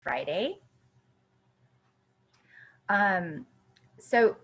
Friday. So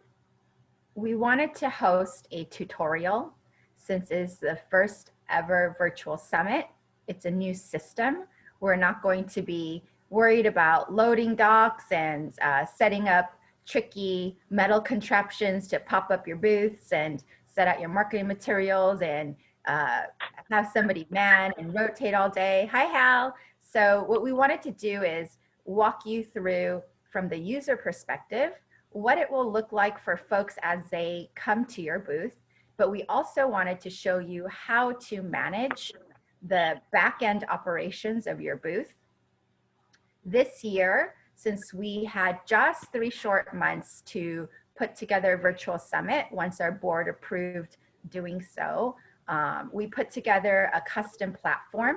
we wanted to host a tutorial since it's the first ever virtual summit. It's a new system. We're not going to be worried about loading docs and setting up tricky metal contraptions to pop up your booths and set out your marketing materials and have somebody man and rotate all day. Hi, Hal. So what we wanted to do is walk you through from the user perspective what it will look like for folks as they come to your booth. But we also wanted to show you how to manage the back-end operations of your booth. This year, since we had just 3 short months to put together a virtual summit, once our board approved doing so, we put together a custom platform.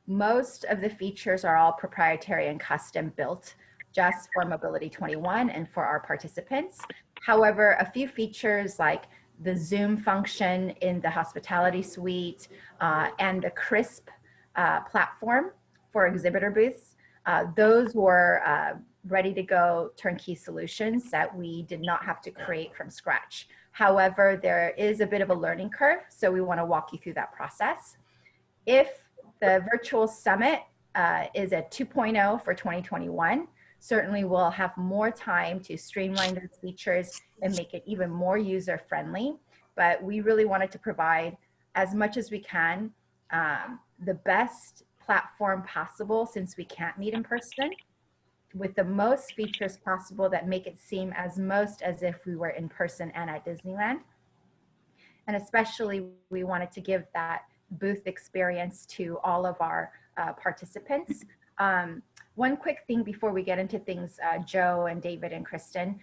Most of the features are all proprietary and custom built just for Mobility 21 and for our participants. However, a few features like the Zoom function in the hospitality suite and the CRISP platform for exhibitor booths, those were ready to go turnkey solutions that we did not have to create from scratch. However, there is a bit of a learning curve, so we want to walk you through that process. If the virtual summit is a 2.0 for 2021, certainly we'll have more time to streamline those features and make it even more user-friendly. But we really wanted to provide, as much as we can, the best platform possible since we can't meet in person, with the most features possible that make it seem as if we were in person and at Disneyland. And especially we wanted to give that booth experience to all of our participants. One quick thing before we get into things, Joe and David and Kristen,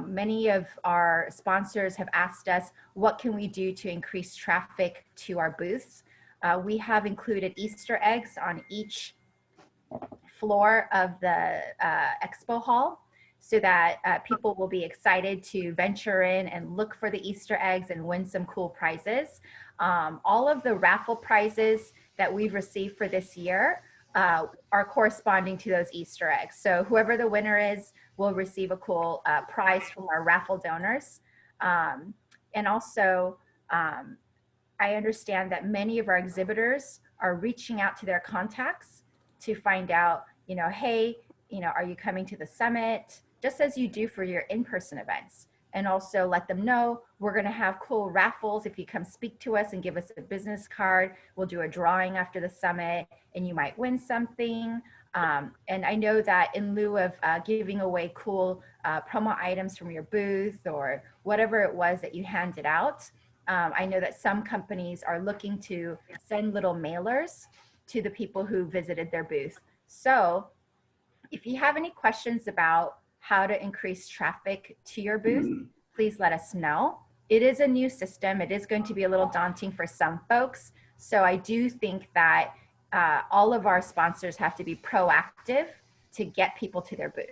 many of our sponsors have asked us, what can we do to increase traffic to our booths? We have included Easter eggs on each floor of the expo hall so that people will be excited to venture in and look for the Easter eggs and win some cool prizes. All of the raffle prizes that we've received for this year are corresponding to those Easter eggs. So whoever the winner is will receive a cool prize from our raffle donors. And also, I understand that many of our exhibitors are reaching out to their contacts to find out, hey, are you coming to the summit? Just as you do for your in-person events. And also let them know we're going to have cool raffles. If you come speak to us and give us a business card, we'll do a drawing after the summit and you might win something. And I know that in lieu of giving away cool promo items from your booth or whatever it was that you handed out, I know that some companies are looking to send little mailers to the people who visited their booth. So if you have any questions about how to increase traffic to your booth, please let us know. It is a new system. It is going to be a little daunting for some folks. So I do think that all of our sponsors have to be proactive to get people to their booth.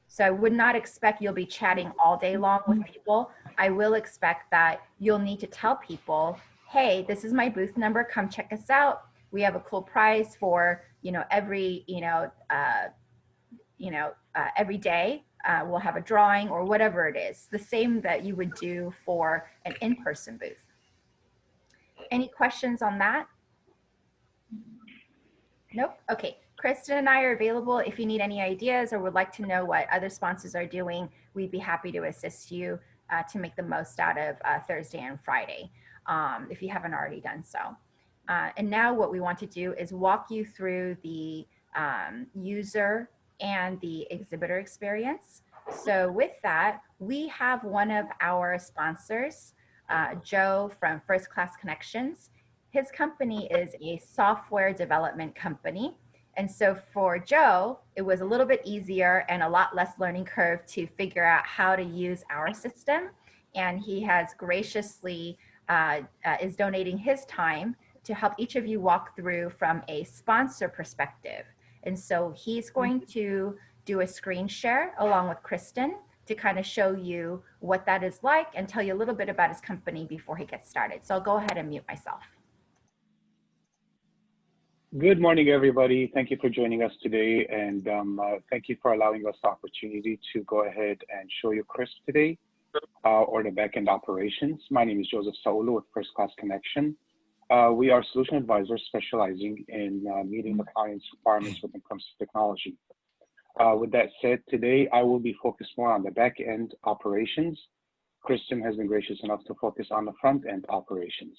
So I would not expect you'll be chatting all day long with people. I will expect that you'll need to tell people, hey, this is my booth number, come check us out. We have a cool prize for, every, every day we'll have a drawing or whatever it is, the same that you would do for an in-person booth. Any questions on that? Nope. Okay. Kristen and I are available if you need any ideas or would like to know what other sponsors are doing. We'd be happy to assist you to make the most out of Thursday and Friday if you haven't already done so. And now what we want to do is walk you through the user and the exhibitor experience. So with that, we have one of our sponsors, Joe from First Class Connections. His company is a software development company. And so for Joe, it was a little bit easier and a lot less learning curve to figure out how to use our system. And he has graciously is donating his time to help each of you walk through from a sponsor perspective. And so he's going to do a screen share along with Kristen to kind of show you what that is like and tell you a little bit about his company before he gets started. So I'll go ahead and mute myself. Good morning, everybody. Thank you for joining us today, and thank you for allowing us the opportunity to go ahead and show you CRISP today, or the backend operations. My name is Joseph Saulu with First Class Connection. We are solution advisors specializing in meeting the client's requirements when it comes to technology. With that said, today I will be focused more on the back-end operations. Kristen has been gracious enough to focus on the front-end operations.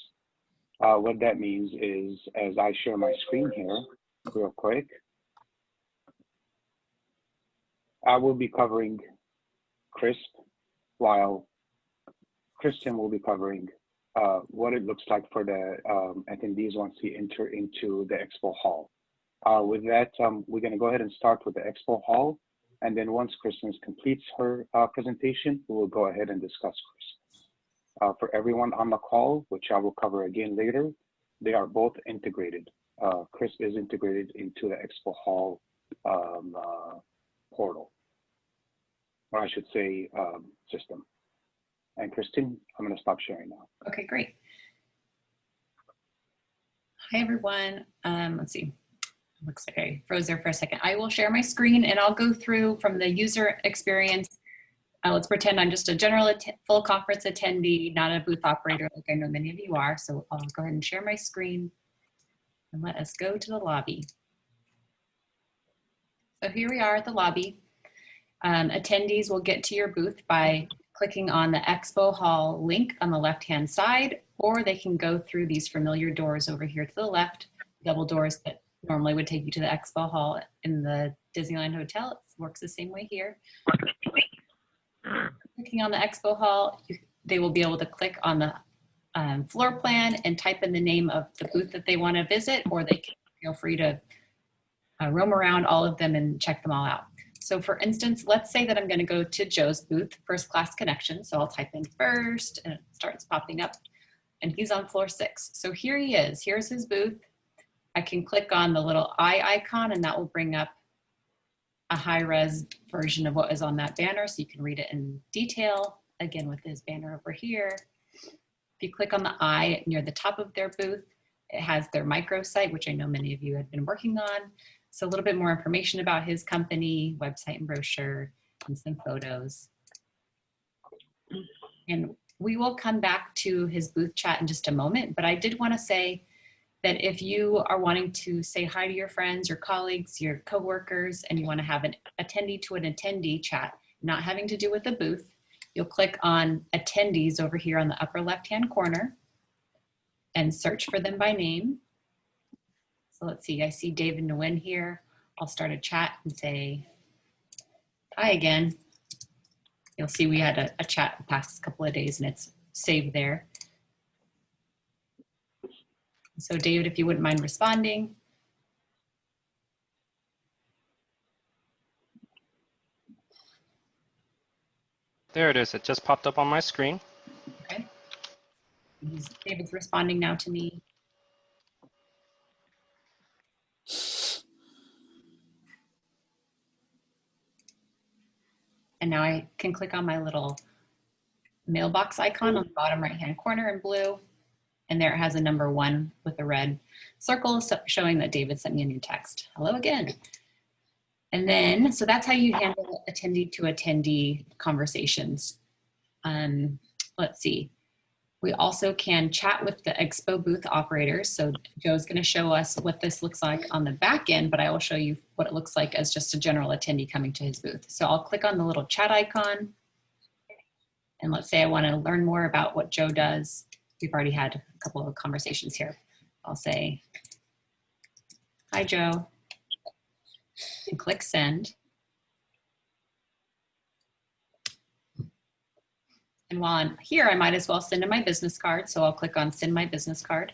What that means is, as I share my screen here, real quick, I will be covering CRISP, while Kristen will be covering what it looks like for the attendees once we enter into the expo hall. With that, we're going to go ahead and start with the expo hall, and then once Kristen completes her presentation, we will go ahead and discuss CRISP. For everyone on the call, which I will cover again later, they are both integrated. CRISP is integrated into the expo hall portal, or I should say system. And Kristen, I'm going to stop sharing now. Okay, great. Hi, everyone. Let's see. Looks like I froze there for a second. I will share my screen and I'll go through from the user experience. Let's pretend I'm just a general full conference attendee, not a booth operator like I know many of you are. So I'll go ahead and share my screen and let us go to the lobby. So here we are at the lobby. Attendees will get to your booth by clicking on the Expo Hall link on the left-hand side, or they can go through these familiar doors over here to the left, double doors that normally would take you to the Expo Hall in the Disneyland Hotel. It works the same way here. Clicking on the Expo Hall, they will be able to click on the floor plan and type in the name of the booth that they want to visit, or they can feel free to roam around all of them and check them all out. So for instance, let's say that I'm going to go to Joe's booth, First Class Connection. So I'll type in first and it starts popping up and he's on floor 6. So here he is, here's his booth. I can click on the little eye icon and that will bring up a high-res version of what is on that banner so you can read it in detail, again with this banner over here. If you click on the eye near the top of their booth, it has their microsite, which I know many of you have been working on. So a little bit more information about his company, website and brochure, and some photos. And we will come back to his booth chat in just a moment, but I did want to say that if you are wanting to say hi to your friends, your colleagues, your coworkers, and you want to have an attendee to an attendee chat, not having to do with the booth, you'll click on attendees over here on the upper left-hand corner and search for them by name. So let's see, I see David Nguyen here. I'll start a chat and say, hi again. You'll see we had a chat the past couple of days and it's saved there. So David, if you wouldn't mind responding. There it is. It just popped up on my screen. Okay. David's responding now to me. And now I can click on my little mailbox icon on the bottom right-hand corner in blue. And there it has a number 1 with a red circle showing that David sent me a new text. Hello again. And then, so that's how you handle attendee to attendee conversations. Let's see. We also can chat with the Expo booth operators. So Joe's going to show us what this looks like on the back end, but I will show you what it looks like as just a general attendee coming to his booth. So I'll click on the little chat icon. And let's say I want to learn more about what Joe does. We've already had a couple of conversations here. I'll say, hi, Joe, and click send. And while I'm here, I might as well send in my business card. So I'll click on send my business card.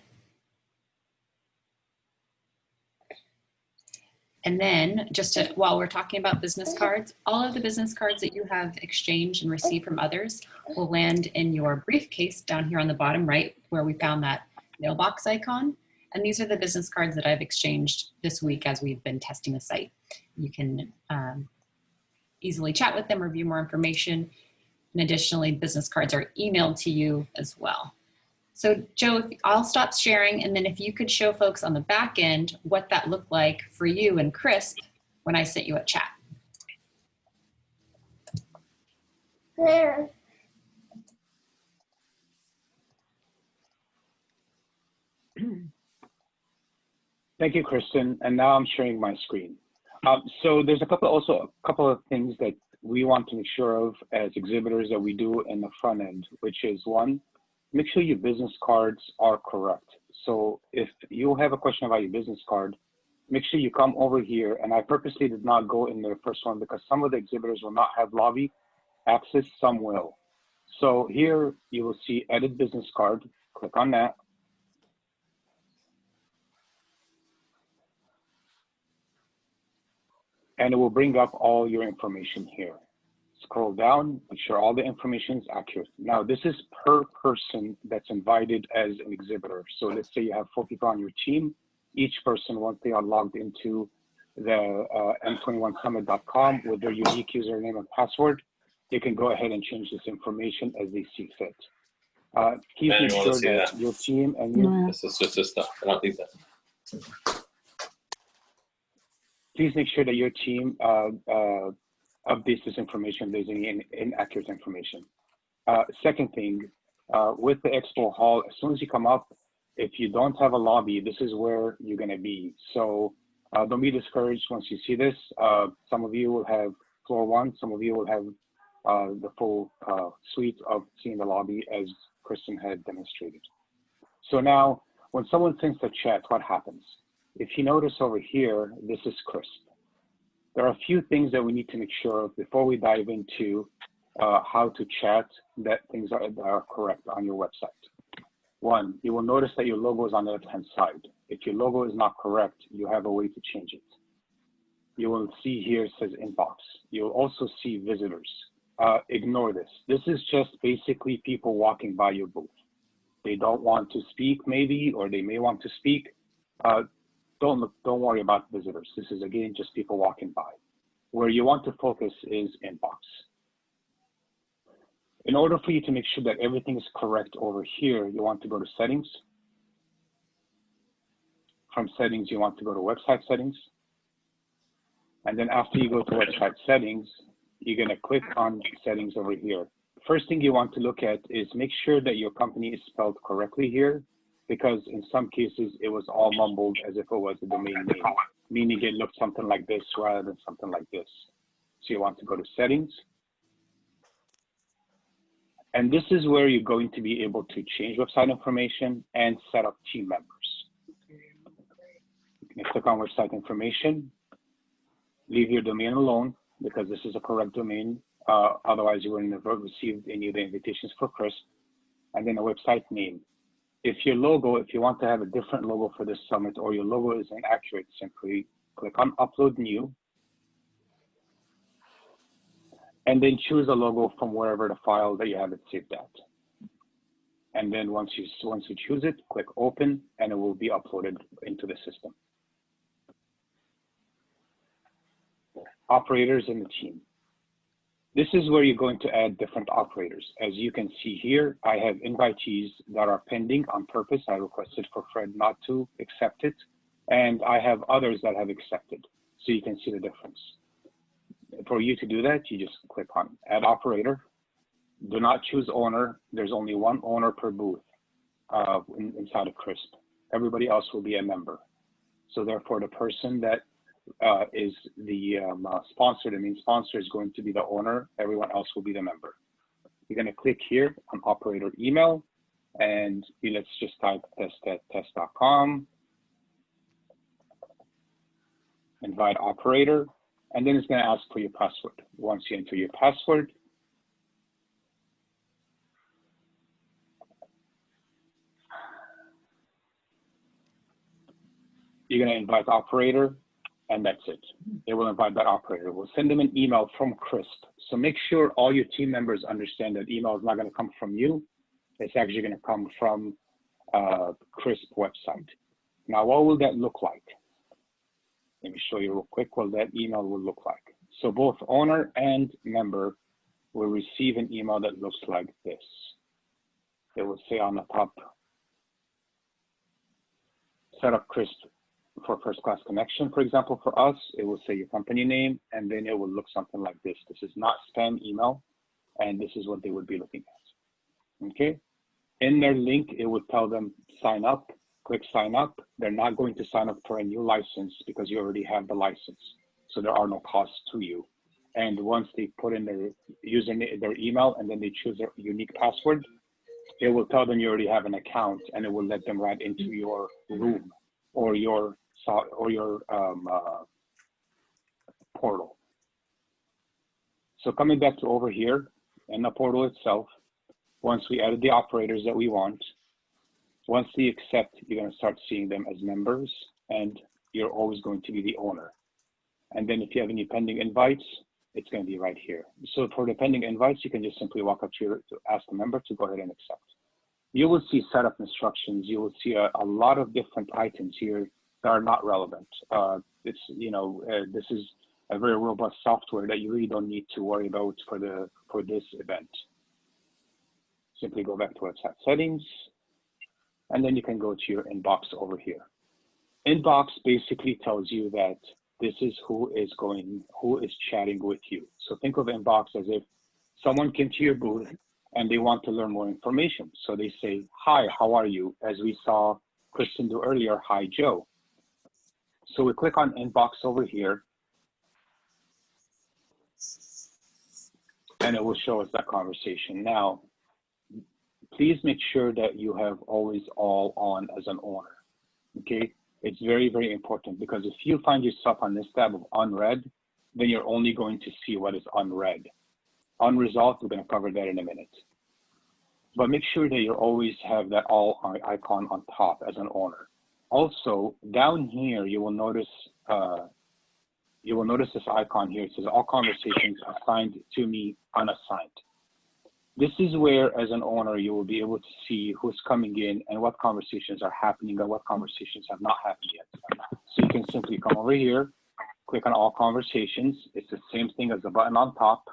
And then while we're talking about business cards, all of the business cards that you have exchanged and received from others will land in your briefcase down here on the bottom right where we found that mailbox icon. And these are the business cards that I've exchanged this week as we've been testing the site. You can easily chat with them, review more information. And additionally, business cards are emailed to you as well. So Joe, I'll stop sharing, and then if you could show folks on the back end what that looked like for you and Crisp when I sent you a chat. There. Thank you, Kristen. And now I'm sharing my screen. So there's a couple of things that we want to make sure of as exhibitors that we do in the front end, which is one, make sure your business cards are correct. So if you have a question about your business card, make sure you come over here. And I purposely did not go in the first one because some of the exhibitors will not have lobby access, some will. So here you will see edit business card, click on that. And it will bring up all your information here. Scroll down, make sure all the information is accurate. Now, this is per person that's invited as an exhibitor. So let's say you have 4 people on your team. Each person, once they are logged into the m21summit.com with their unique username and password, they can go ahead and change this information as they see fit. Please Man, make you wanna sure see that that? your team and your This is just this stuff. I don't think that. please make sure that your team updates this information if there's any inaccurate information. Second thing, with the expo hall, as soon as you come up, if you don't have a lobby, this is where you're gonna be. So don't be discouraged once you see this. Some of you will have floor 1, some of you will have the full suite of seeing the lobby as Kristen had demonstrated. So now, when someone sends a chat, what happens? If you notice over here, this is Crisp. There are a few things that we need to make sure of before we dive into how to chat that things are correct on your website. One, you will notice that your logo is on the left-hand side. If your logo is not correct, you have a way to change it. You will see here it says inbox. You'll also see visitors. Ignore this. This is just basically people walking by your booth. They don't want to speak maybe, or they may want to speak. Don't worry about visitors. This is again just people walking by. Where you want to focus is inbox. In order for you to make sure that everything is correct over here, you want to go to settings. From settings, you want to go to website settings. And then after you go to website settings, you're gonna click on settings over here. First thing you want to look at is make sure that your company is spelled correctly here, because in some cases it was all mumbled as if it was a domain name, meaning it looked something like this rather than something like this. So you want to go to settings. And this is where you're going to be able to change website information and set up team members. You can click on website information, leave your domain alone because this is a correct domain. Otherwise you wouldn't have received any of the invitations for Crisp. And then a website name. If your logo, if you want to have a different logo for this summit or your logo is inaccurate, simply click on upload new. And then choose a logo from wherever the file that you have it saved at. And then once you choose it, click open and it will be uploaded into the system. Operators in the team. This is where you're going to add different operators. As you can see here, I have invitees that are pending on purpose. I requested for Fred not to accept it. And I have others that have accepted. So you can see the difference. For you to do that, you just click on add operator. Do not choose owner. There's only one owner per booth inside of Crisp. Everybody else will be a member. So therefore, the person that is the sponsor, the main sponsor is going to be the owner. Everyone else will be the member. You're going to click here on operator email, and let's just type test@test.com. Invite operator. And then it's going to ask for your password. Once you enter your password, you're going to invite operator, and that's it. It will invite that operator. We'll send them an email from Crisp. So make sure all your team members understand that email is not going to come from you. It's actually going to come from Crisp website. Now, what will that look like? Let me show you real quick what that email will look like. So both owner and member will receive an email that looks like this. It will say on the top set up Chris for first class connection, for example, for us, it will say your company name, and then it will look something like this. This is not spam email, and this is what they would be looking at. Okay. In their link, it would tell them sign up, click sign up. They're not going to sign up for a new license because you already have the license. So there are no costs to you. And once they put in their username, their email, and then they choose their unique password, it will tell them you already have an account, and it will let them right into your room or your portal. So coming back to over here in the portal itself, once we added the operators that we want, once they accept, you're going to start seeing them as members, and you're always going to be the owner. And then if you have any pending invites, it's going to be right here. So for the pending invites, you can just simply walk up to ask a member to go ahead and accept. You will see setup instructions. You will see a lot of different items here that are not relevant. This is a very robust software that you really don't need to worry about for this event. Simply go back to website settings, and then you can go to your inbox over here. Inbox basically tells you that this is who is chatting with you. So think of inbox as if someone came to your booth and they want to learn more information. So they say, hi, how are you? As we saw Kristen do earlier, hi, Joe. So we click on inbox over here, and it will show us that conversation. Now, please make sure that you have always all on as an owner, okay? It's very, very important, because if you find yourself on this tab of unread, then you're only going to see what is unread. Unresolved, we're going to cover that in a minute. But make sure that you always have that all icon on top as an owner. Also, down here, you will notice this icon here. It says all conversations assigned to me unassigned. This is where, as an owner, you will be able to see who's coming in and what conversations are happening and what conversations have not happened yet. So you can simply come over here, click on all conversations. It's the same thing as the button on top.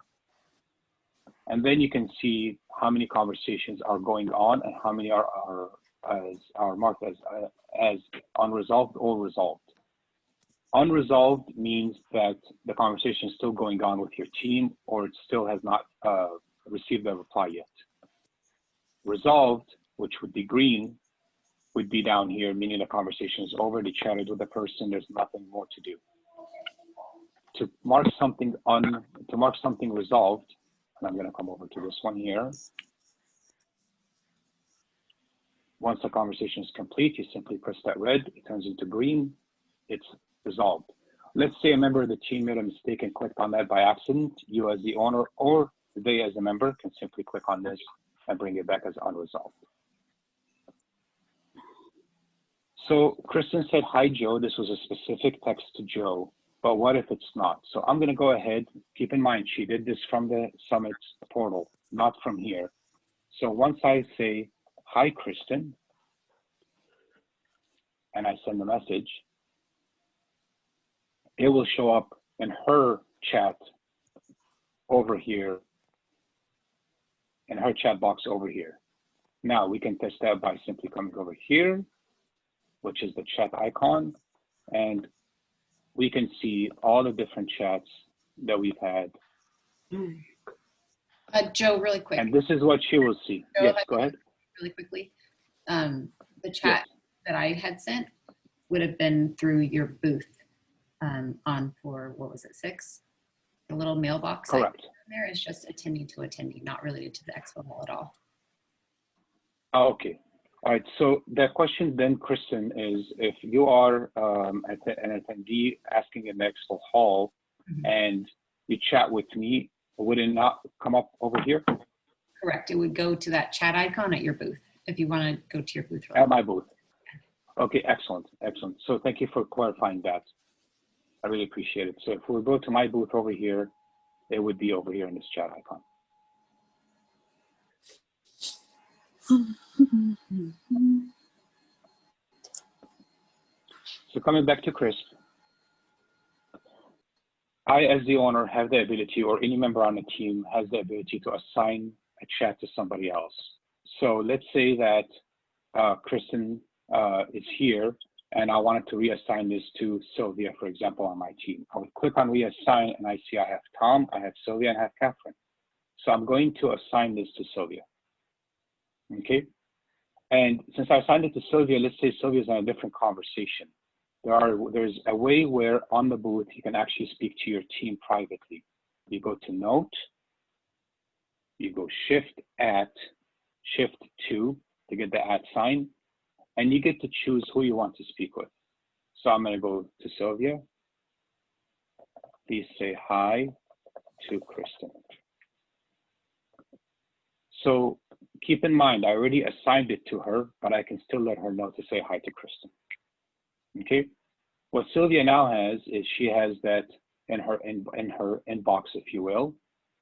And then you can see how many conversations are going on and how many are marked as unresolved or resolved. Unresolved means that the conversation is still going on with your team, or it still has not received a reply yet. Resolved, which would be green, would be down here, meaning the conversation is over. They chatted with the person. There's nothing more to do. To mark something resolved, and I'm going to come over to this one here. Once the conversation is complete, you simply press that red. It turns into green. It's resolved. Let's say a member of the team made a mistake and clicked on that by accident. You as the owner or they as a member can simply click on this and bring it back as unresolved. So Kristen said, hi, Joe. This was a specific text to Joe, but what if it's not? So I'm going to go ahead. Keep in mind, she did this from the Summit portal, not from here. So once I say, hi, Kristen, and I send a message, it will show up in her chat over here, in her chat box over here. Now we can test that by simply coming over here, which is the chat icon, and we can see all the different chats that we've had. Joe, really quick. And this is what she will see. Joe, Yes, go ahead. Really quickly. The chat that I had sent would have been through your booth on for, what was it, 6? The little mailbox. Correct. There is just attending to attendee, not related to the expo hall at all. Oh, okay. All right. So the question then, Kristen, is if you are an attendee asking in the expo hall and you chat with me, would it not come up over here? Correct. It would go to that chat icon at your booth if you want to go to your booth. At my booth. Okay, excellent, excellent. So thank you for clarifying that. I really appreciate it. So if we go to my booth over here, it would be over here in this chat icon. So coming back to Chris, I, as the owner, have the ability, or any member on the team has the ability to assign a chat to somebody else. So let's say that Kristen is here and I wanted to reassign this to Sylvia, for example, on my team. I would click on reassign, and I see I have Tom, I have Sylvia, and I have Catherine. So I'm going to assign this to Sylvia. Okay. And since I assigned it to Sylvia, let's say Sylvia's in a different conversation. There's a way where on the booth you can actually speak to your team privately. You go to Note, you go Shift 2 to get the @ sign, and you get to choose who you want to speak with. So I'm going to go to Sylvia. Please say hi to Kristen. So keep in mind, I already assigned it to her, but I can still let her know to say hi to Kristen. Okay. What Sylvia now has is she has that in her inbox, if you will,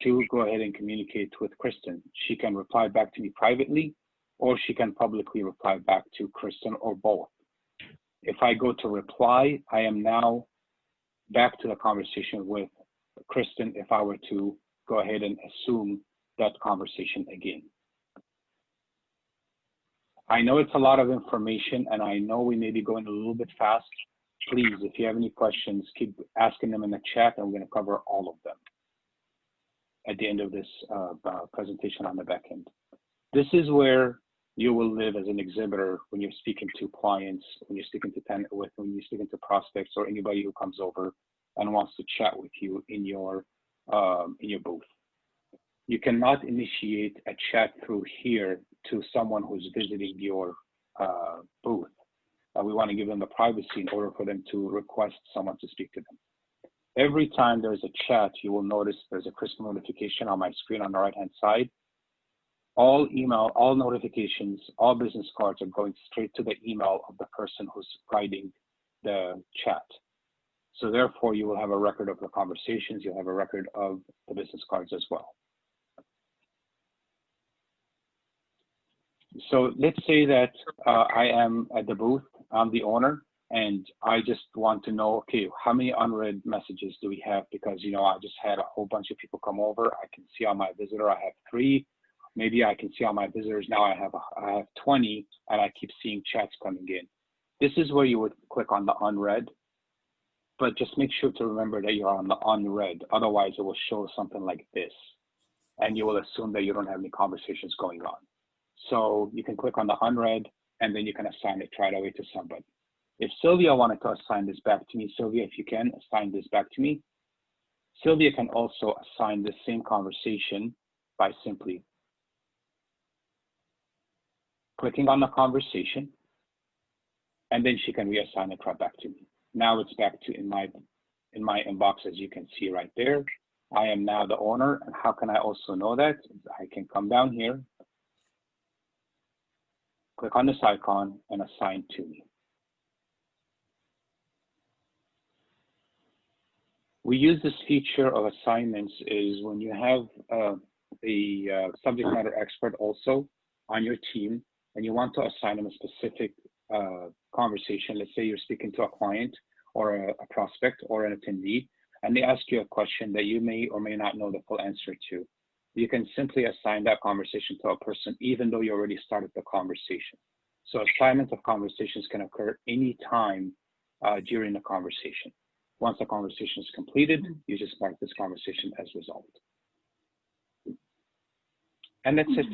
to go ahead and communicate with Kristen. She can reply back to me privately, or she can publicly reply back to Kristen, or both. If I go to reply, I am now back to the conversation with Kristen if I were to go ahead and assume that conversation again. I know it's a lot of information, and I know we may be going a little bit fast. Please, if you have any questions, keep asking them in the chat, and we're going to cover all of them at the end of this presentation on the back end. This is where you will live as an exhibitor when you're speaking to clients, when you're speaking to when you're speaking to prospects, or anybody who comes over and wants to chat with you in your booth. You cannot initiate a chat through here to someone who's visiting your booth. We want to give them the privacy in order for them to request someone to speak to them. Every time there's a chat, you will notice there's a Kristen notification on my screen on the right-hand side. All email, all notifications, all business cards are going straight to the email of the person who's guiding the chat. So therefore, you will have a record of the conversations. You'll have a record of the business cards as well. So let's say that I am at the booth, I'm the owner, and I just want to know, okay, how many unread messages do we have? Because, you know, I just had a whole bunch of people come over. I can see on my visitor, I have 3. Maybe I can see on my visitors now I have 20, and I keep seeing chats coming in. This is where you would click on the unread, but just make sure to remember that you're on the unread. Otherwise, it will show something like this, and you will assume that you don't have any conversations going on. So you can click on the unread, and then you can assign it right away to somebody. If Sylvia wanted to assign this back to me, Sylvia, if you can assign this back to me, Sylvia can also assign the same conversation by simply clicking on the conversation, and then she can reassign it right back to me. Now it's back to in my inbox, as you can see right there. I am now the owner, and how can I also know that? I can come down here, click on this icon, and assign to me. We use this feature of assignments is when you have a subject matter expert also on your team, and you want to assign them a specific conversation. Let's say you're speaking to a client or a prospect or an attendee, and they ask you a question that you may or may not know the full answer to. You can simply assign that conversation to a person, even though you already started the conversation. So assignment of conversations can occur anytime during the conversation. Once the conversation is completed, you just mark this conversation as resolved. And that's it.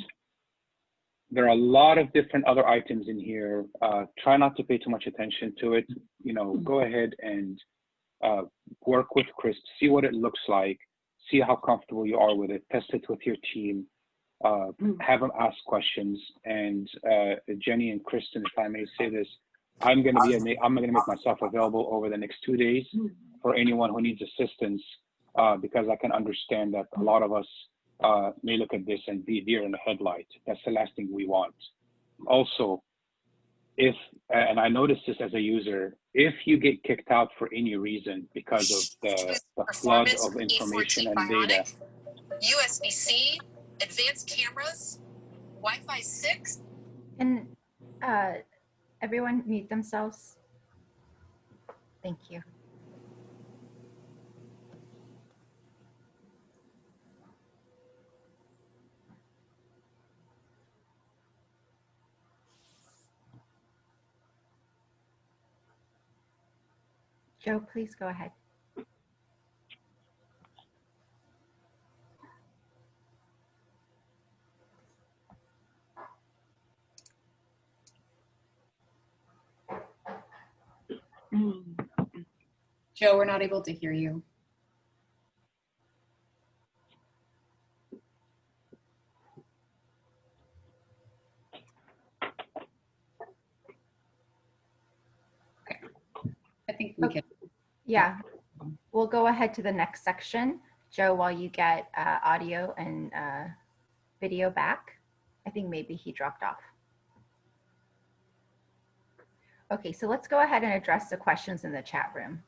There are a lot of different other items in here. Try not to pay too much attention to it. You know, go ahead and work with Chris, see what it looks like, see how comfortable you are with it, test it with your team, have them ask questions. And Jenny and Kristen, if I may say this, I'm going to make myself available over the next 2 days for anyone who needs assistance, because I can understand that a lot of us may look at this and be deer in the headlight. That's the last thing we want. Also, if, and I noticed this as a user, if you get kicked out for any reason because of the flood of information and data. USB-C, advanced cameras, Wi-Fi 6. Can everyone mute themselves? Thank you. Joe, please go ahead. Joe, we're not able to hear you. Okay. I think we can. Yeah, we'll go ahead to the next section. Joe, while you get audio and video back. I think maybe he dropped off. Okay, so let's go ahead and address the questions in the chat room.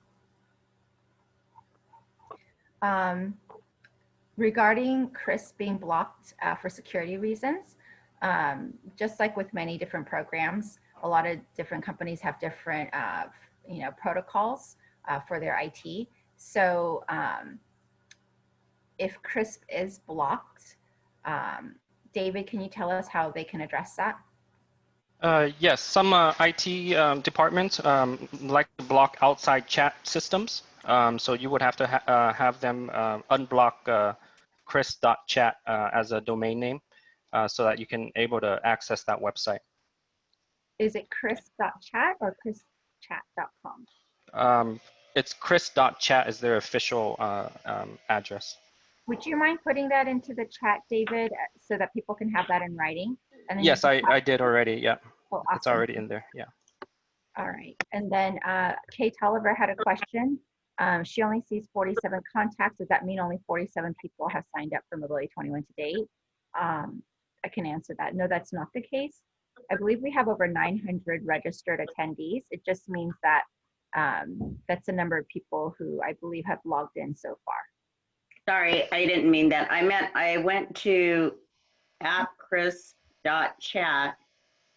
Regarding Chris being blocked for security reasons, just like with many different programs, a lot of different companies have different protocols for their IT. So if Chris is blocked, David, can you tell us how they can address that? Yes, some IT departments like to block outside chat systems. So you would have to have them unblock chris.chat as a domain name so that you can able to access that website. Is it chris.chat or chrischat.com? It's chris.chat is their official address. Would you mind putting that into the chat, David, so that people can have that in writing? And then Yes, I did already. Yeah, oh, awesome. It's already in there. Yeah. All right. And then Kate Oliver had a question. She only sees 47 contacts. Does that mean only 47 people have signed up for Mobility 21 to date? I can answer that. No, that's not the case. I believe we have over 900 registered attendees. It just means that that's the number of people who I believe have logged in so far. Sorry, I didn't mean that. I meant I went to appchris.chat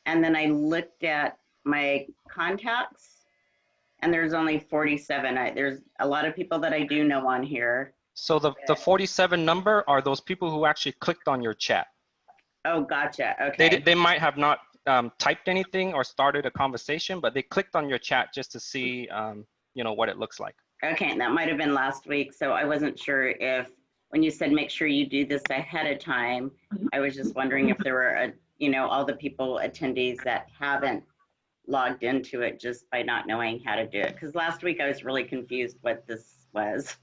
and then I looked at my contacts and there's only 47. There's a lot of people that I do know on here. So the 47 number are those people who actually clicked on your chat. Oh, gotcha. Okay. They might have not typed anything or started a conversation, but they clicked on your chat just to see what it looks like. Okay, and that might have been last week, so I wasn't sure if, when you said make sure you do this ahead of time, I was just wondering if there were, all the people, attendees that haven't logged into it just by not knowing how to do it. Because last week I was really confused what this was.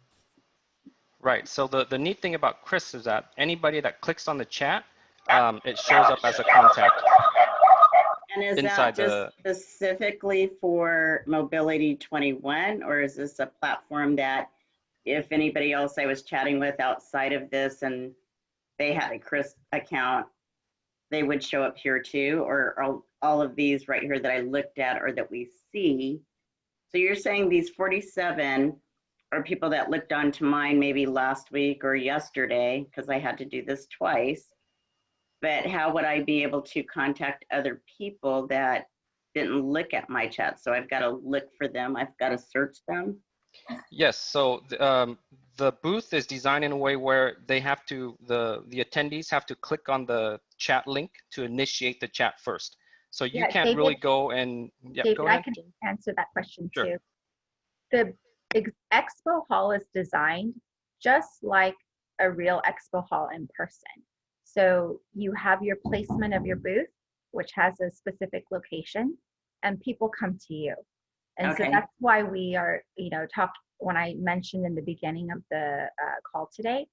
Right, so the neat thing about Chris is that anybody that clicks on the chat, it shows up as a contact. And is that just specifically for Mobility 21, or is this a platform that if anybody else I was chatting with outside of this and they had a Chris account, they would show up here too? Or are all of these right here that I looked at or that we see? So you're saying these 47 are people that looked onto mine maybe last week or yesterday, because I had to do this twice. But how would I be able to contact other people that didn't look at my chat? So I've got to look for them. I've got to search them. Yes. So the booth is designed in a way where they have to, the attendees have to click on the chat link to initiate the chat first. So you can't David, really go and David, go ahead. I can answer that question Sure. too. The expo hall is designed just like a real expo hall in person. So you have your placement of your booth, which has a specific location, and people come to you. And Okay. so that's why we are, when I mentioned in the beginning of the call today,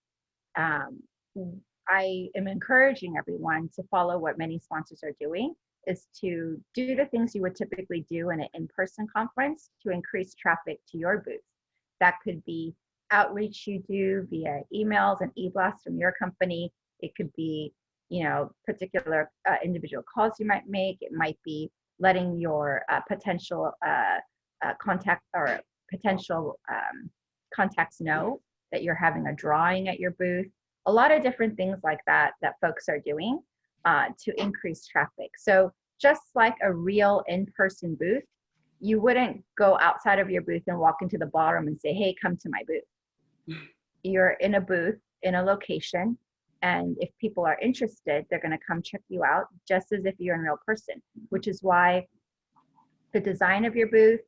I am encouraging everyone to follow what many sponsors are doing, is to do the things you would typically do in an in-person conference to increase traffic to your booth. That could be outreach you do via emails and e-blasts from your company. It could be, particular individual calls you might make. It might be letting your potential contact or potential contacts know that you're having a drawing at your booth. A lot of different things like that folks are doing to increase traffic. So just like a real in-person booth, you wouldn't go outside of your booth and walk into the ballroom and say, hey, come to my booth. You're in a booth, in a location, and if people are interested, they're going to come check you out just as if you're in real person, which is why the design of your booth,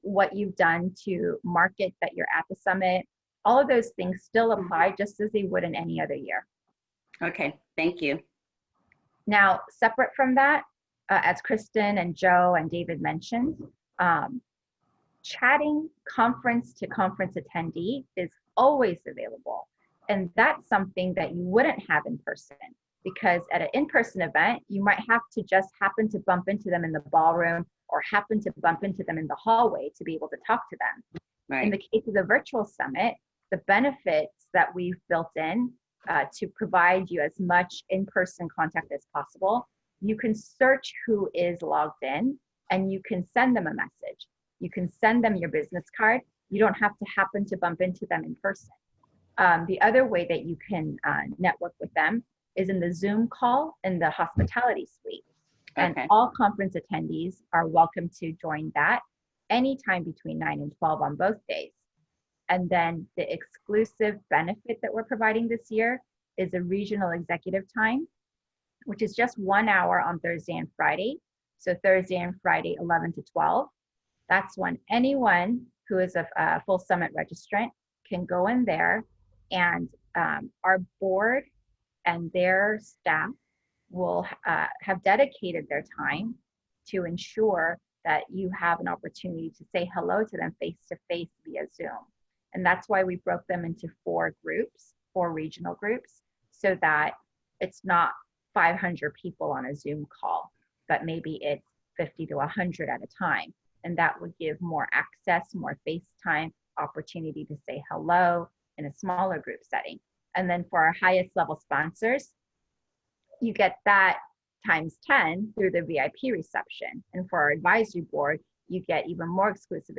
what you've done to market that you're at the summit. All of those things still apply just as they would in any other year. Okay, thank you. Now, separate from that, as Kristen and Joe and David mentioned, chatting conference to conference attendee is always available. And that's something that you wouldn't have in person, because at an in-person event, you might have to just happen to bump into them in the ballroom or happen to bump into them in the hallway to be able to talk to them. Right. In the case of the virtual summit, the benefits that we've built in to provide you as much in-person contact as possible, you can search who is logged in and you can send them a message. You can send them your business card. You don't have to happen to bump into them in person. The other way that you can network with them is in the Zoom call in the hospitality suite. And Okay. all conference attendees are welcome to join that anytime between 9 and 12 on both days. And then the exclusive benefit that we're providing this year is a regional executive time, which is just 1 hour on Thursday and Friday. So Thursday and Friday, 11 to 12. That's when anyone who is a full summit registrant can go in there, and our board and their staff will have dedicated their time to ensure that you have an opportunity to say hello to them face to face via Zoom. And that's why we broke them into 4 groups, 4 regional groups, so that it's not 500 people on a Zoom call, but maybe it's 50 to 100 at a time. And that would give more access, more FaceTime opportunity to say hello in a smaller group setting. And then for our highest level sponsors, you get that times 10 through the VIP reception. And for our advisory board, you get even more exclusive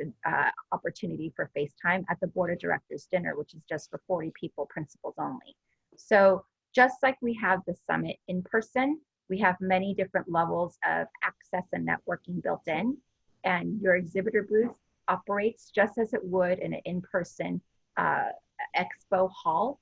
opportunity for FaceTime at the board of directors dinner, which is just for 40 people, principals only. So just like we have the summit in person, we have many different levels of access and networking built in. And your exhibitor booth operates just as it would in an in-person expo hall.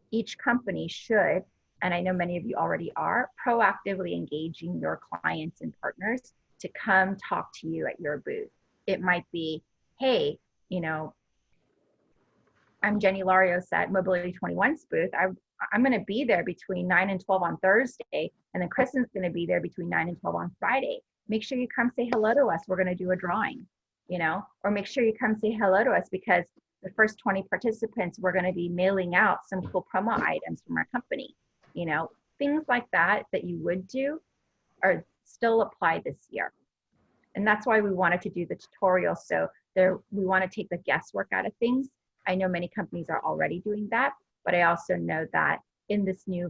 Each company should, and I know many of you already are, proactively engaging your clients and partners to come talk to you at your booth. It might be, hey, you know, I'm Jenny Larios at Mobility 21's booth. I'm going to be there between 9 and 12 on Thursday, and then Kristen's going to be there between 9 and 12 on Friday. Make sure you come say hello to us. We're going to do a drawing, you know, or make sure you come say hello to us because the first 20 participants, we're going to be mailing out some cool promo items from our company. You know, things like that you would do are still apply this year. And that's why we wanted to do the tutorial. So we want to take the guesswork out of things. I know many companies are already doing that, but I also know that in this new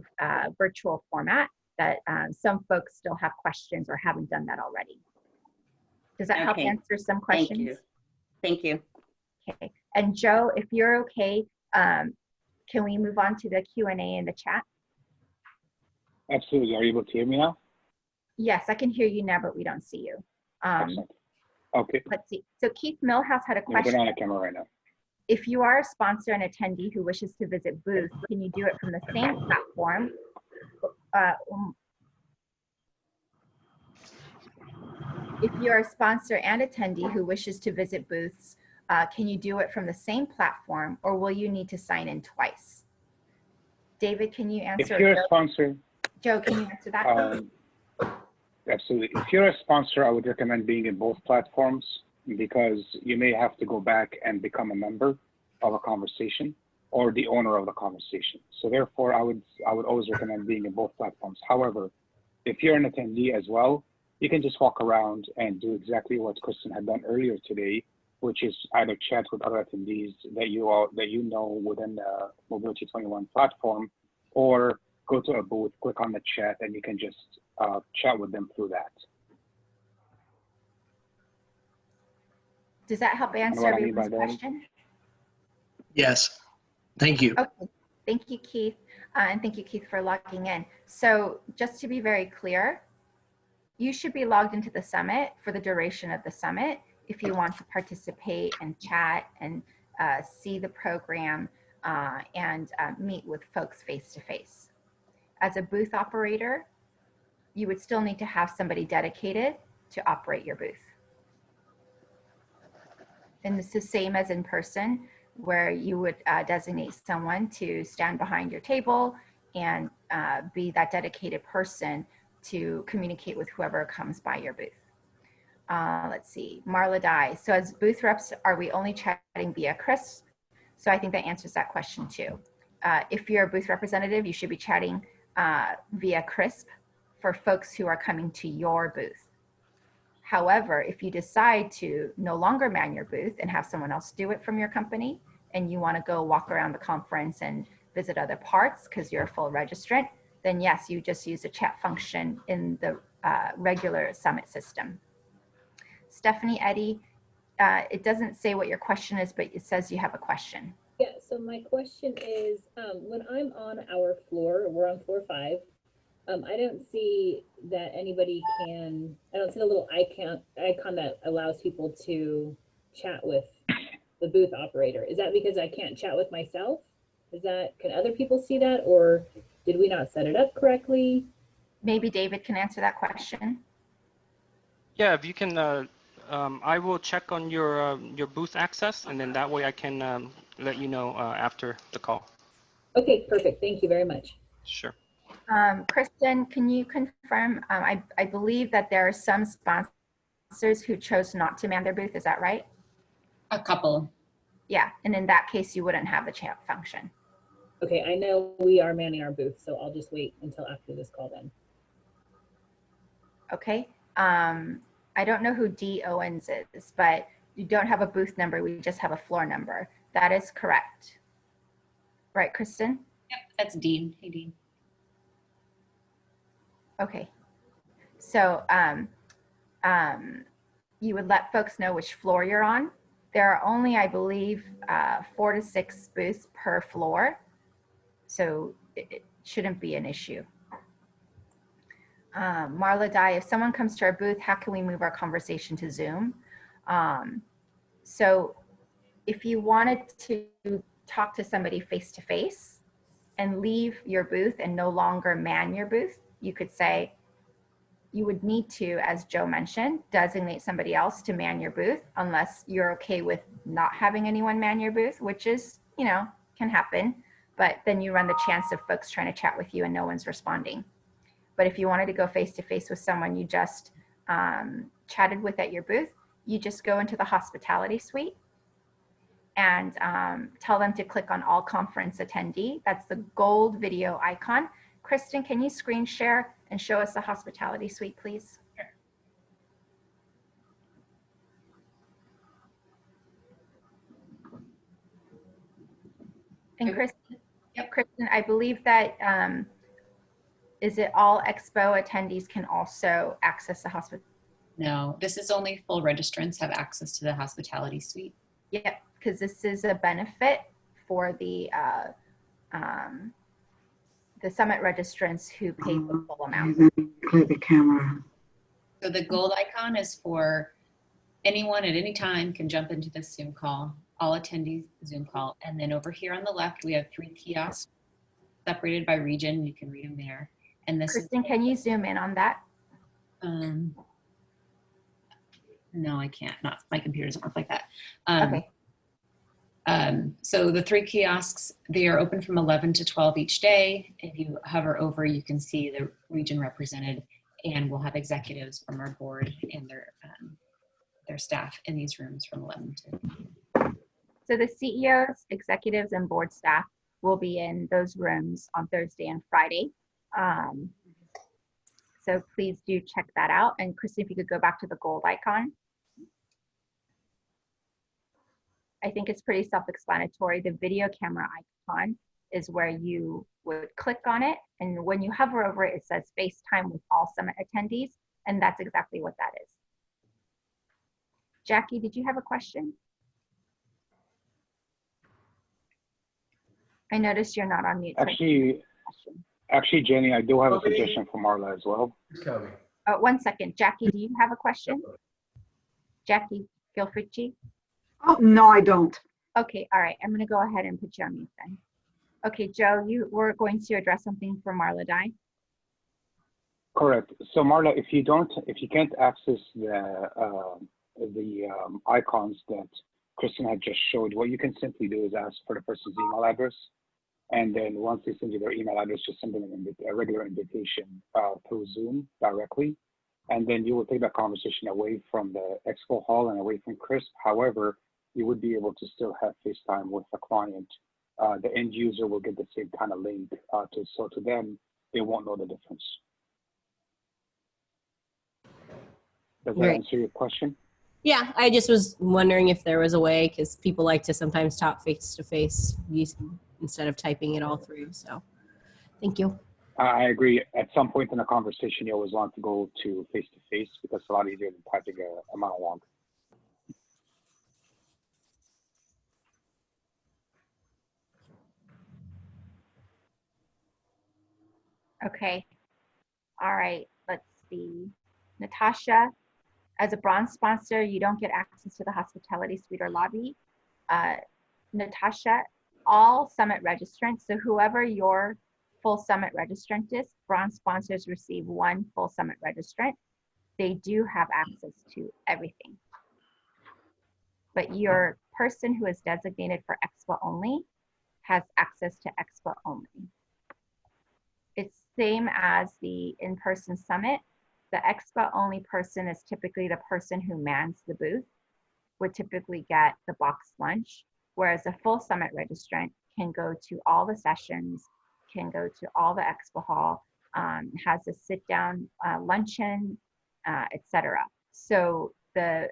virtual format that some folks still have questions or haven't done that already. Does that help answer some questions? Thank you. Thank you. Okay. And Joe, if you're okay, can we move on to the Q&A in the chat? Absolutely. Are you able to hear me now? Yes, I can hear you now, but we don't see you. Excellent. Okay. Let's see. So Keith Millhouse had a Let me question. turn on the camera right now. If you are a sponsor and attendee who wishes to visit booth, can you do it from the same platform? If you're a sponsor and attendee who wishes to visit booths, can you do it from the same platform, or will you need to sign in twice? David, can you answer? If you're a sponsor, Joe, can you answer that? Absolutely. If you're a sponsor, I would recommend being in both platforms because you may have to go back and become a member of a conversation or the owner of the conversation. So therefore, I would always recommend being in both platforms. However, if you're an attendee as well, you can just walk around and do exactly what Kristen had done earlier today, which is either chat with other attendees that you know within the Mobility 21 platform, or go to a booth, click on the chat, and you can just chat with them through that. Does that help answer everyone's question? Yes, thank you. Okay, thank you, Keith. And thank you, Keith, for logging in. So just to be very clear, you should be logged into the summit for the duration of the summit if you want to participate and chat and see the program and meet with folks face to face. As a booth operator, you would still need to have somebody dedicated to operate your booth. And it's the same as in person, where you would designate someone to stand behind your table and be that dedicated person to communicate with whoever comes by your booth. Let's see, Marla Dye. So as booth reps, are we only chatting via Crisp? So I think that answers that question too. If you're a booth representative, you should be chatting via Crisp for folks who are coming to your booth. However, if you decide to no longer man your booth and have someone else do it from your company, and you want to go walk around the conference and visit other parts because you're a full registrant, then yes, you just use a chat function in the regular Summit system. Stephanie Eddy, it doesn't say what your question is, but it says you have a question. Yeah, so my question is, when I'm on our floor, we're on floor 5, I don't see that anybody can, I don't see the little icon that allows people to chat with the booth operator. Is that because I can't chat with myself? Is that, can other people see that, or did we not set it up correctly? Maybe David can answer that question. Yeah, if you can, I will check on your booth access, and then that way I can let you know after the call. Okay, perfect. Thank you very much. Sure. Kristen, can you confirm? I believe that there are some sponsors who chose not to man their booth. Is that right? A couple. Yeah, and in that case, you wouldn't have the chat function. Okay, I know we are manning our booth, so I'll just wait until after this call then. Okay. I don't know who D. Owens is, but you don't have a booth number. We just have a floor number. That is correct. Right, Kristen? Yep, that's Dean. Hey, Dean. Okay. So you would let folks know which floor you're on. There are only, I believe, 4 to 6 booths per floor. So it shouldn't be an issue. Marla Dye, if someone comes to our booth, how can we move our conversation to Zoom? So if you wanted to talk to somebody face-to-face and leave your booth and no longer man your booth, you could say, you would need to, as Joe mentioned, designate somebody else to man your booth unless you're okay with not having anyone man your booth, which is, you know, can happen. But then you run the chance of folks trying to chat with you and no one's responding. But if you wanted to go face-to-face with someone you just chatted with at your booth, you just go into the hospitality suite and tell them to click on all conference attendee. That's the gold video icon. Kristen, can you screen share and show us the hospitality suite, please? Sure. And Kristen, yep. Kristen, I believe that, is it all Expo attendees can also access the hospital? No, this is only full registrants have access to the hospitality suite. Yep, because this is a benefit for the Summit registrants who paid the full amount. Clear the camera. So the gold icon is for anyone at any time can jump into this Zoom call, all attendees Zoom call. And then over here on the left, we have 3 kiosks separated by region. You can read them there. And this Kristen, can you zoom in on that? No, I can't. Not my computer doesn't work like that. Okay. So the 3 kiosks, they are open from 11 to 12 each day. If you hover over, you can see the region represented, and we'll have executives from our board and their staff in these rooms from 11 to. So the CEOs, executives, and board staff will be in those rooms on Thursday and Friday. So please do check that out. And Kristen, if you could go back to the gold icon. I think it's pretty self-explanatory. The video camera icon is where you would click on it. And when you hover over it, it says FaceTime with all Summit attendees. And that's exactly what that is. Jackie, did you have a question? I noticed you're not on mute. Actually, Jenny, I do have a suggestion for Marla as well. Oh, 1 second. Jackie, do you have a question? Jackie Gilfricci? Oh, no, I don't. Okay, all right. I'm going to go ahead and put you on mute then. Okay, Joe, you were going to address something for Marla Dye. Correct. So Marla, if you can't access the icons that Kristen had just showed, what you can simply do is ask for the person's email address. And then once they send you their email address, just send them a regular invitation through Zoom directly. And then you will take that conversation away from the expo hall and away from Chris. However, you would be able to still have FaceTime with the client. The end user will get the same kind of link so to them, they won't know the difference. Does that answer your question? Yeah, I just was wondering if there was a way, because people like to sometimes talk face to face instead of typing it all through. So thank you. I agree. At some point in the conversation, you always want to go to face to face because it's a lot easier than typing a monologue. Okay. All right. Let's see. Natasha, as a bronze sponsor, you don't get access to the hospitality suite or lobby. Natasha, all summit registrants, so whoever your full summit registrant is, bronze sponsors receive one full summit registrant. They do have access to everything. But your person who is designated for Expo only has access to Expo only. It's same as the in-person summit. The Expo only person is typically the person who mans the booth, would typically get the box lunch, whereas a full summit registrant can go to all the sessions, can go to all the expo hall, has a sit down luncheon, etc. So the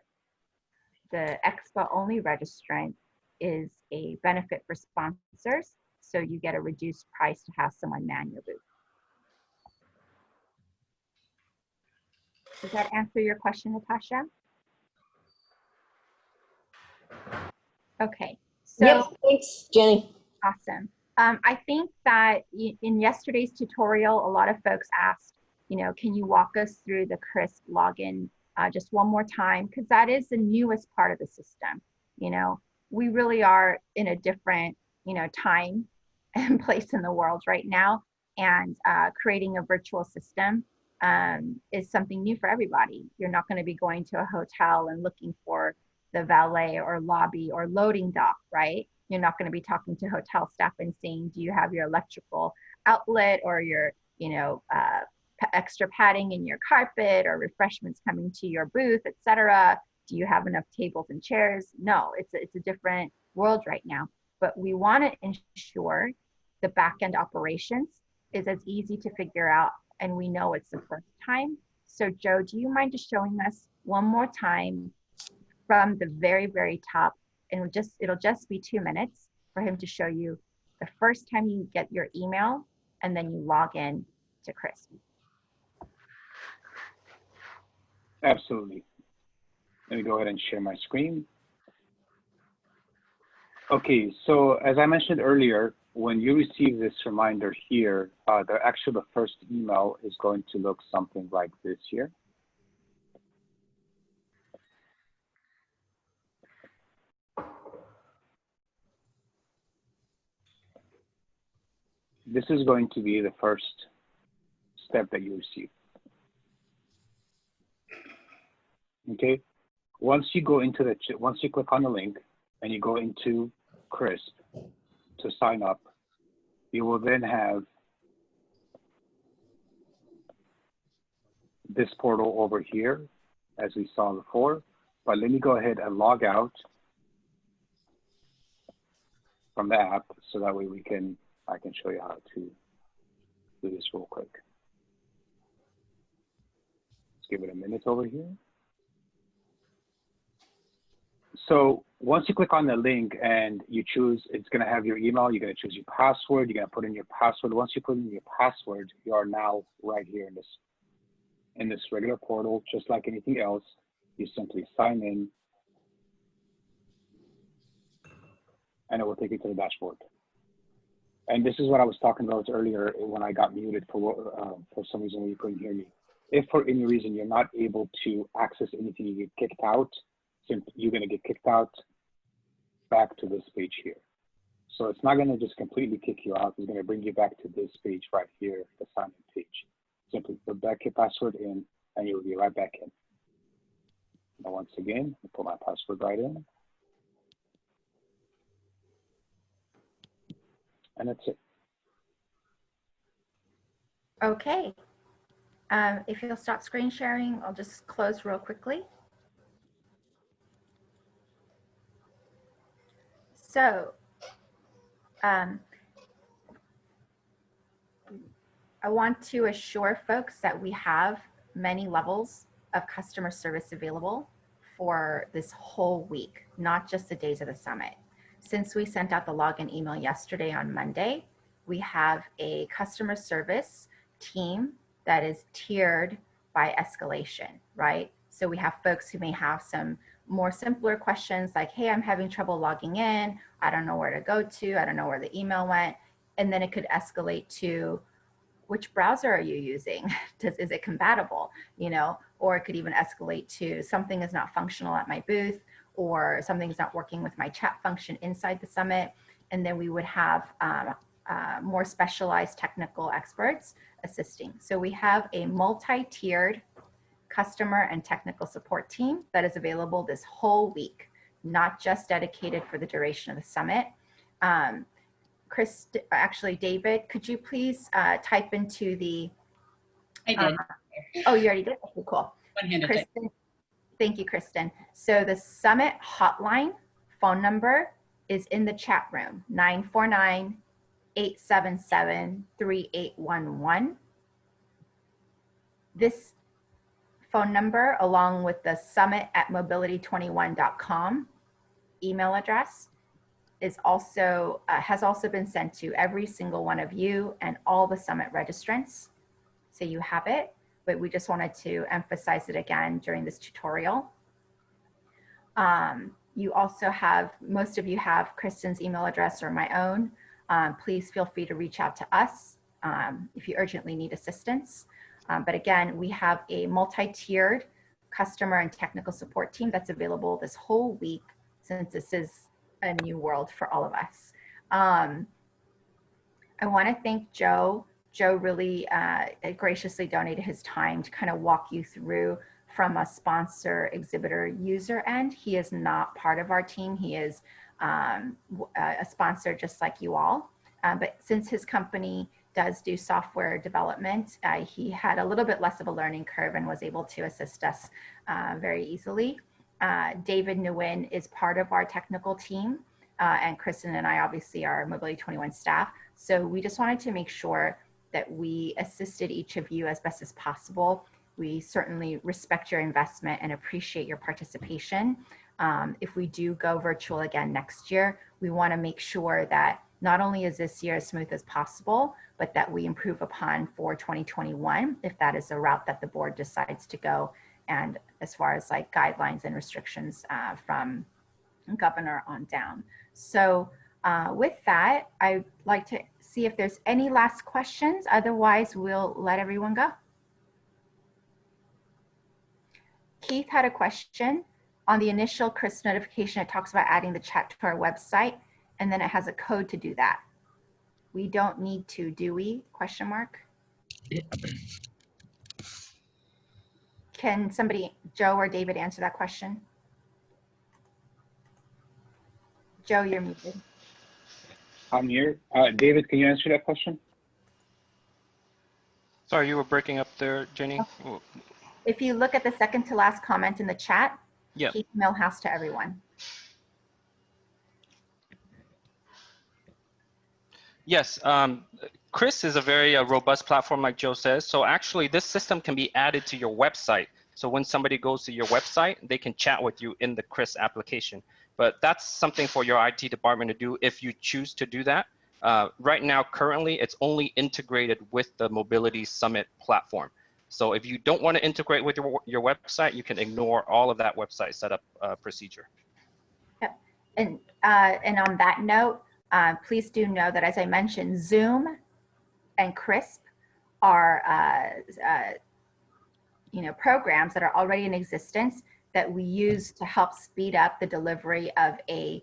expo only registrant is a benefit for sponsors. So you get a reduced price to have someone man your booth. Does that answer your question, Natasha? Okay. So, yep, thanks, Jenny. Awesome. I think that in yesterday's tutorial, a lot of folks asked, can you walk us through the CRISP login just one more time? Because that is the newest part of the system. We really are in a different, time and place in the world right now. And creating a virtual system is something new for everybody. You're not going to be going to a hotel and looking for the valet or lobby or loading dock, right? You're not going to be talking to hotel staff and saying, do you have your electrical outlet or your, extra padding in your carpet or refreshments coming to your booth, etc. Do you have enough tables and chairs? No, it's a different world right now. But we want to ensure the back-end operations is as easy to figure out, and we know it's the first time. So Joe, do you mind just showing us one more time from the very, very top? And it'll just be 2 minutes for him to show you the first time you get your email and then you log in to CRISP. Absolutely. Let me go ahead and share my screen. Okay, so as I mentioned earlier, when you receive this reminder here, the first email is going to look something like this here. This is going to be the first step that you receive. Okay, once you click on the link and you go into CRISP to sign up, you will then have this portal over here, as we saw before. But let me go ahead and log out from the app so that way I can show you how to do this real quick. Let's give it a minute over here. So once you click on the link and you choose, it's going to have your email. You're going to choose your password. You're going to put in your password. Once you put in your password, you are now right here in this regular portal, just like anything else. You simply sign in, and it will take you to the dashboard. And this is what I was talking about earlier when I got muted for some reason you couldn't hear me. If for any reason you're not able to access anything, you get kicked out, you're going to get kicked out back to this page here. So it's not going to just completely kick you out. It's going to bring you back to this page right here, the sign in page. Simply put back your password in, and you'll be right back in. Now, once again, I'll put my password right in. And that's it. Okay. If you'll stop screen sharing, I'll just close real quickly. So I want to assure folks that we have many levels of customer service available for this whole week, not just the days of the summit. Since we sent out the login email yesterday on Monday, we have a customer service team that is tiered by escalation, right? So we have folks who may have some more simpler questions like, hey, I'm having trouble logging in. I don't know where to go to. I don't know where the email went. And then it could escalate to, which browser are you using? Is it compatible? You know, or it could even escalate to something is not functional at my booth, or something is not working with my chat function inside the summit. And then we would have more specialized technical experts assisting. So we have a multi-tiered customer and technical support team that is available this whole week, not just dedicated for the duration of the summit. Chris, actually, David, could you please type into the... I did. Oh, you already did? Okay, cool. One-handed type. Kristen, thank you, Kristen. So the summit hotline phone number is in the chat room, 949-877-3811. This phone number, along with the summit@mobility21.com email address, is also has also been sent to every single one of you and all the summit registrants. So you have it, but we just wanted to emphasize it again during this tutorial. You also have, most of you have Kristen's email address or my own. Please feel free to reach out to us if you urgently need assistance. But again, we have a multi-tiered customer and technical support team that's available this whole week, since this is a new world for all of us. I want to thank Joe. Joe really graciously donated his time to kind of walk you through from a sponsor, exhibitor, user end. He is not part of our team. He is a sponsor just like you all. But since his company does do software development, he had a little bit less of a learning curve and was able to assist us very easily. David Nguyen is part of our technical team, and Kristen and I obviously are Mobility 21 staff. So we just wanted to make sure that we assisted each of you as best as possible. We certainly respect your investment and appreciate your participation. If we do go virtual again next year, we want to make sure that not only is this year as smooth as possible, but that we improve upon for 2021, if that is a route that the board decides to go. And as far as like guidelines and restrictions from governor on down. So with that, I'd like to see if there's any last questions. Otherwise, we'll let everyone go. Keith had a question. On the initial CRIS notification, it talks about adding the chat to our website, and then it has a code to do that. We don't need to, do we? Question mark. Can somebody, Joe or David, answer that question? Joe, you're muted. I'm here. David, can you answer that question? Sorry, you were breaking up there, Jenny. Oh. If you look at the second to last comment in the chat, yeah. Keith Millhouse to everyone. Yes, CRIS is a very robust platform, like Joe says. So actually, this system can be added to your website. So when somebody goes to your website, they can chat with you in the CRIS application. But that's something for your IT department to do if you choose to do that. Right now, currently, it's only integrated with the Mobility Summit platform. So if you don't want to integrate with your website, you can ignore all of that website setup procedure. Yep. And on that note, please do know that, as I mentioned, Zoom and CRISP are programs that are already in existence that we use to help speed up the delivery of a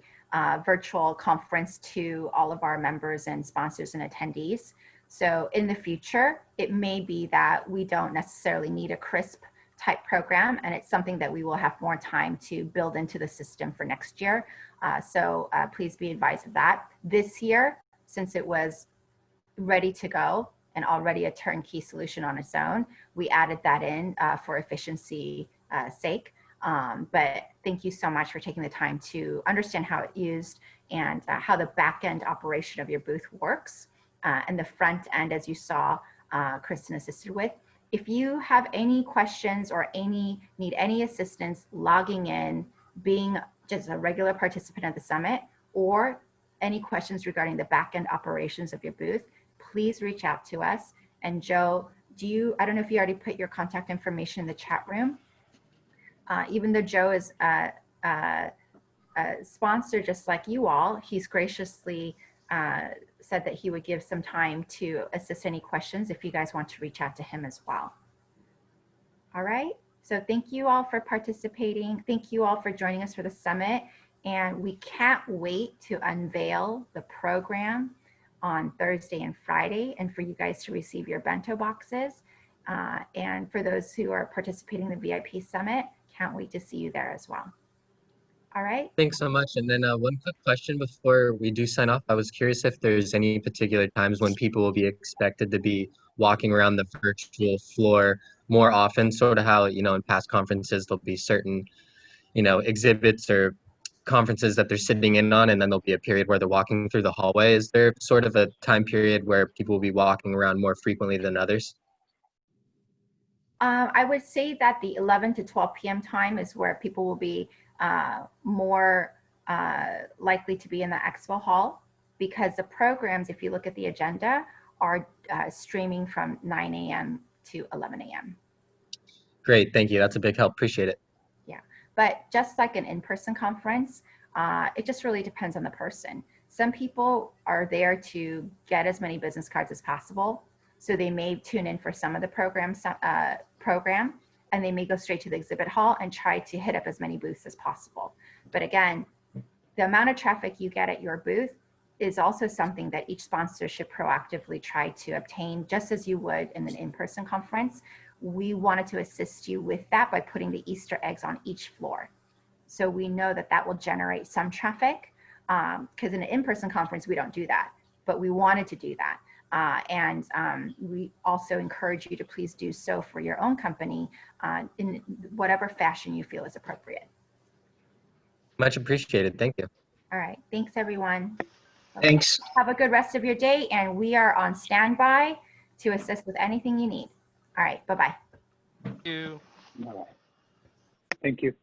virtual conference to all of our members and sponsors and attendees. So in the future, it may be that we don't necessarily need a CRISP type program, and it's something that we will have more time to build into the system for next year. So please be advised of that. This year, since it was ready to go and already a turnkey solution on its own, we added that in for efficiency sake. But thank you so much for taking the time to understand how it's used and how the back end operation of your booth works. And the front end, as you saw, Kristen assisted with. If you have any questions or need any assistance logging in, being just a regular participant at the summit, or any questions regarding the back end operations of your booth, please reach out to us. And Joe, I don't know if you already put your contact information in the chat room. Even though Joe is a sponsor just like you all, he's graciously said that he would give some time to assist any questions if you guys want to reach out to him as well. All right, so thank you all for participating. Thank you all for joining us for the summit. And we can't wait to unveil the program on Thursday and Friday and for you guys to receive your bento boxes. And for those who are participating in the VIP summit, can't wait to see you there as well. All right. Thanks so much. And then one quick question before we do sign off. I was curious if there's any particular times when people will be expected to be walking around the virtual floor more often, sort of how, in past conferences, there'll be certain, exhibits or conferences that they're sitting in on, and then there'll be a period where they're walking through the hallway. Is there sort of a time period where people will be walking around more frequently than others? I would say that the 11 to 12 p.m. time is where people will be more likely to be in the expo hall, because the programs, if you look at the agenda, are streaming from 9 a.m. to 11 a.m. Great, thank you. That's a big help. Appreciate it. Yeah, but just like an in-person conference, it just really depends on the person. Some people are there to get as many business cards as possible, so they may tune in for some of the program, and they may go straight to the exhibit hall and try to hit up as many booths as possible. But again, the amount of traffic you get at your booth is also something that each sponsor should proactively try to obtain, just as you would in an in-person conference. We wanted to assist you with that by putting the Easter eggs on each floor. So we know that that will generate some traffic, because in an in-person conference, we don't do that, but we wanted to do that. And we also encourage you to please do so for your own company in whatever fashion you feel is appropriate. Much appreciated. Thank you. All right. Thanks, everyone. Thanks. Have a good rest of your day, and we are on standby to assist with anything you need. All right. Bye-bye. Thank you. All right. Thank you.